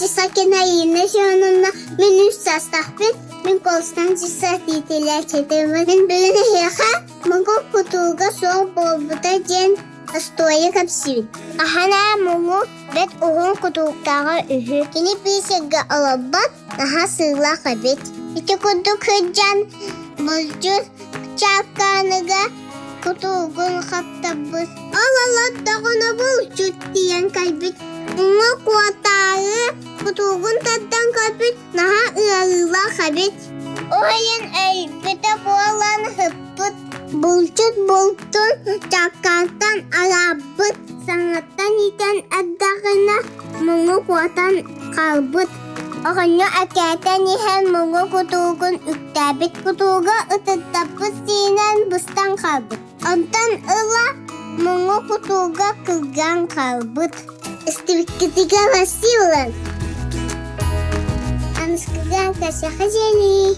sakina yine şonumna min üst sastahbin min kolstan cisa titiler çetemenin bölüne heha mungu kutuga soğuk bolbuta jen astoya kapsivin. Ahana mungu bet uhun kutuktağa ühü. Kini pisega alabat daha sığla kabit. İki kutuk hıcan bulcuz çakanıga kutugun kaptabız. Alalat dağına bulcuz diyen kalbit. Mungu kuatağı kutugun tattan kalbit daha ığla kabit. Ohayan elbette bu alan hıppıt. Bulcut bultun cakartan alabıt. Sangattan iten adakına mungu kuatan kalbıt. Okanya aketen ihan mungu kutugun uktabit. Kutuga ıtıttapıt sinan bustan kalbıt. Ondan ıla mungu kutuga kılgan kalbıt. İstivik ketiga masih Amas kılgan kasya kajeni.